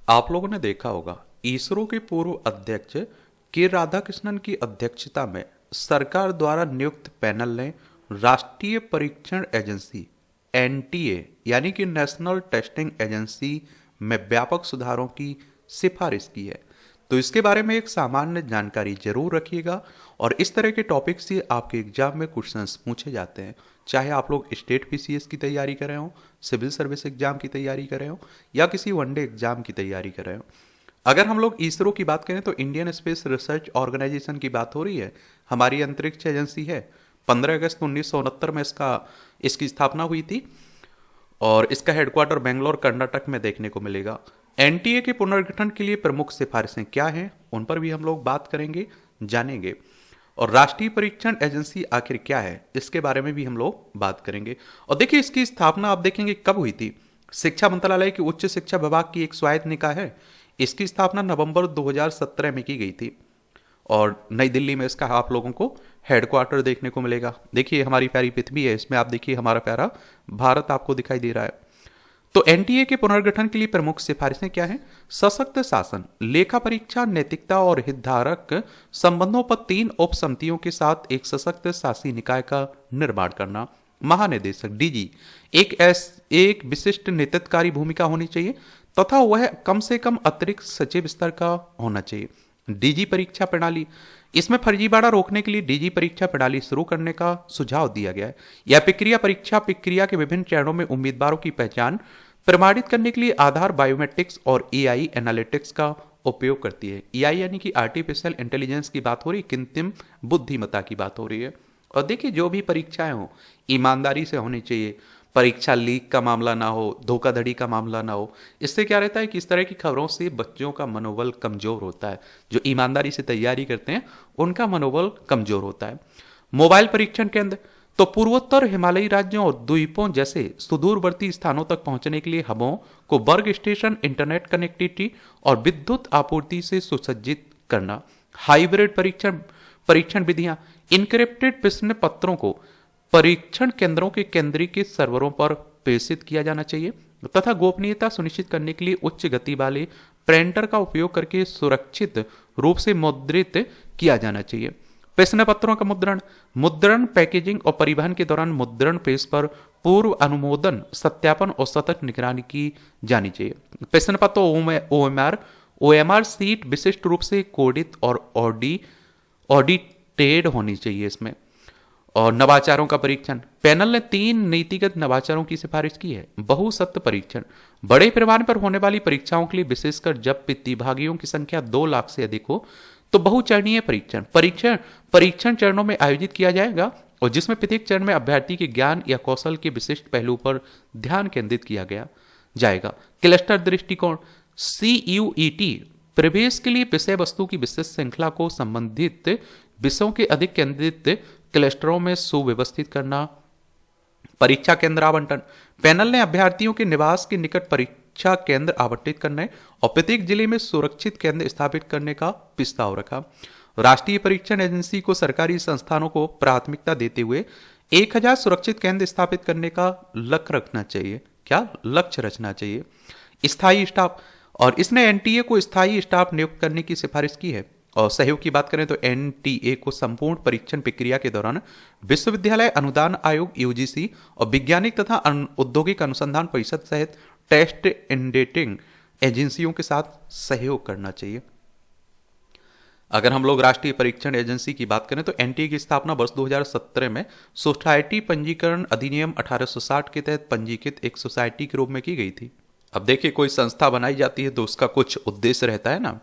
आप लोगों ने देखा होगा इसरो के पूर्व अध्यक्ष के राधाकृष्णन की अध्यक्षता में सरकार द्वारा नियुक्त पैनल ने राष्ट्रीय परीक्षण एजेंसी एनटीए यानी कि नेशनल टेस्टिंग एजेंसी में व्यापक सुधारों की सिफारिश की है। तो इसके बारे में एक सामान्य जानकारी जरूर रखिएगा और इस तरह के टॉपिक से आपके एग्जाम में क्वेश्चंस पूछे जाते हैं, चाहे आप लोग स्टेट पीसीएस की तैयारी कर रहे हो, सिविल सर्विस एग्जाम की तैयारी कर रहे हो या किसी वनडे एग्जाम की तैयारी कर रहे हो। अगर हम लोग इसरो की बात करें तो इंडियन स्पेस रिसर्च ऑर्गेनाइजेशन की बात हो रही है, हमारी अंतरिक्ष एजेंसी है। 15 अगस्त 1969 में इसकी स्थापना हुई थी और इसका हेडक्वार्टर बेंगलोर कर्नाटक में देखने को मिलेगा। एनटीए के पुनर्गठन के लिए प्रमुख सिफारिशें क्या हैं, उन पर भी हम लोग बात करेंगे, जानेंगे। और राष्ट्रीय परीक्षण एजेंसी आखिर क्या है, इसके बारे में भी हम लोग बात करेंगे। और देखिए, इसकी स्थापना आप देखेंगे कब हुई थी। शिक्षा मंत्रालय की उच्च शिक्षा विभाग की एक स्वायत्त निकाय है। इसकी स्थापना नवंबर 2017 में की गई थी और नई दिल्ली में इसका आप लोगों को हेडक्वार्टर देखने को मिलेगा। देखिए, हमारी प्यारी पृथ्वी है, इसमें आप देखिए हमारा प्यारा भारत आपको दिखाई दे रहा है। तो एनटीए के पुनर्गठन के लिए प्रमुख सिफारिशें क्या हैं? सशक्त शासन, लेखा परीक्षा, नैतिकता और हितधारक संबंधों पर 3 उप समितियों के साथ एक सशक्त शासी निकाय का निर्माण करना। महानिदेशक डीजी एक विशिष्ट नेतृत्वकारी भूमिका होनी चाहिए तथा वह कम से कम अतिरिक्त सचिव स्तर का होना चाहिए। डीजी परीक्षा प्रणाली, इसमें फर्जीवाड़ा रोकने के लिए डीजी परीक्षा प्रणाली शुरू करने का सुझाव दिया गया है। यह प्रक्रिया के विभिन्न चरणों में उम्मीदवारों की पहचान प्रमाणित करने के लिए आधार बायोमेट्रिक्स और एआई एनालिटिक्स का उपयोग करती है। एआई यानी कि आर्टिफिशियल इंटेलिजेंस की बात हो रही है, कृत्रिम बुद्धिमत्ता की बात हो रही है। और देखिए, जो भी परीक्षाएं हो ईमानदारी से होनी चाहिए, परीक्षा लीक का मामला ना हो, धोखाधड़ी का मामला ना हो। इससे क्या रहता है कि इस तरह की खबरों से बच्चों का मनोबल कमजोर होता है। जो ईमानदारी से तैयारी करते हैं उनका मनोबल कमजोर होता है। मोबाइल परीक्षण केंद्र, तो पूर्वोत्तर हिमालयी राज्यों और द्वीपों जैसे सुदूरवर्ती स्थानों तक पहुंचने के लिए हबों को वर्क स्टेशन, इंटरनेट कनेक्टिविटी और विद्युत आपूर्ति से सुसज्जित करना। हाइब्रिड परीक्षण विधियां, इनक्रिप्टेड प्रश्न पत्रों को परीक्षण केंद्रों के केंद्रीकृत सर्वरों पर प्रेषित किया जाना चाहिए तथा गोपनीयता सुनिश्चित करने के लिए उच्च गति वाले प्रिंटर का उपयोग करके सुरक्षित रूप से मुद्रित किया जाना चाहिए। प्रश्न पत्रों का मुद्रण, पैकेजिंग और परिवहन के दौरान मुद्रण प्रेस पर पूर्व अनुमोदन, सत्यापन और सतत निगरानी की जानी चाहिए। प्रश्न पत्र ओएमआर सीट विशिष्ट रूप से कोडित और ऑडिटेड होनी चाहिए इसमें। और नवाचारों का परीक्षण, पैनल ने 3 नीतिगत नवाचारों की सिफारिश की है। बहुसत्य परीक्षण, बड़े पैमाने पर होने वाली परीक्षाओं के लिए विशेषकर जब प्रतिभागियों की संख्या 2 लाख से अधिक हो तो बहुचरणीय परीक्षण चरणों में आयोजित किया जाएगा और जिसमें प्रत्येक चरण में अभ्यर्थी के ज्ञान या कौशल के विशिष्ट पहलू पर ध्यान केंद्रित किया जाएगा। क्लस्टर दृष्टिकोण, CUET प्रवेश के लिए विषय वस्तु की विशिष्ट श्रृंखला को संबंधित विषयों के अधिक केंद्रित क्लस्टरों में सुव्यवस्थित करना। परीक्षा केंद्र आवंटन, पैनल ने अभ्यर्थियों के निवास के निकट परीक्षा केंद्र आवंटित करने और प्रत्येक जिले में सुरक्षित केंद्र स्थापित करने का प्रस्ताव रखा। राष्ट्रीय परीक्षण एजेंसी को सरकारी संस्थानों को प्राथमिकता देते हुए 1000 सुरक्षित केंद्र स्थापित करने का लक्ष्य रचना चाहिए। स्थायी स्टाफ, और इसने एनटीए को स्थायी स्टाफ नियुक्त करने की सिफारिश की है। और सहयोग की बात करें तो एनटीए को संपूर्ण परीक्षण प्रक्रिया के दौरान विश्वविद्यालय अनुदान आयोग यूजीसी और वैज्ञानिक तथा औद्योगिक अनुसंधान परिषद सहित टेस्ट इंडेटिंग एजेंसियों के साथ सहयोग करना चाहिए। अगर हम लोग राष्ट्रीय परीक्षण एजेंसी की बात करें तो एनटीए की स्थापना वर्ष 2017 में सोसाइटी पंजीकरण अधिनियम 1860 के तहत पंजीकृत एक सोसाइटी के रूप में की गई थी। अब देखिए, कोई संस्था बनाई जाती है तो उसका कुछ उद्देश्य रहता है ना।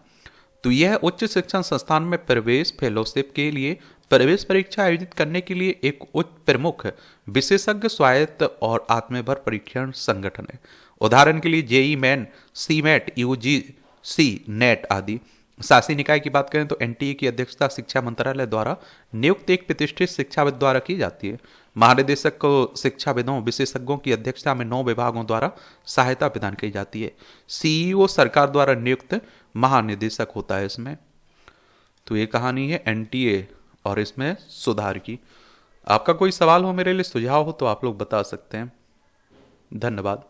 तो यह उच्च शिक्षण संस्थान में प्रवेश फेलोशिप के लिए प्रवेश परीक्षा आयोजित करने के लिए एक उच्च प्रमुख विशेषज्ञ स्वायत्त और आत्मनिर्भर परीक्षण संगठन है। उदाहरण के लिए JEE Main, CMAT, UGC NET आदि। शासी निकाय की बात करें तो एनटीए की अध्यक्षता शिक्षा मंत्रालय द्वारा नियुक्त एक प्रतिष्ठित शिक्षाविद द्वारा की जाती है। महानिदेशक को शिक्षाविदों विशेषज्ञों की अध्यक्षता में 9 विभागों द्वारा सहायता प्रदान की जाती है। सीईओ सरकार द्वारा नियुक्त महानिदेशक होता है इसमें। तो ये कहानी है एनटीए और इसमें सुधार की। आपका कोई सवाल हो, मेरे लिए सुझाव हो तो आप लोग बता सकते हैं। धन्यवाद।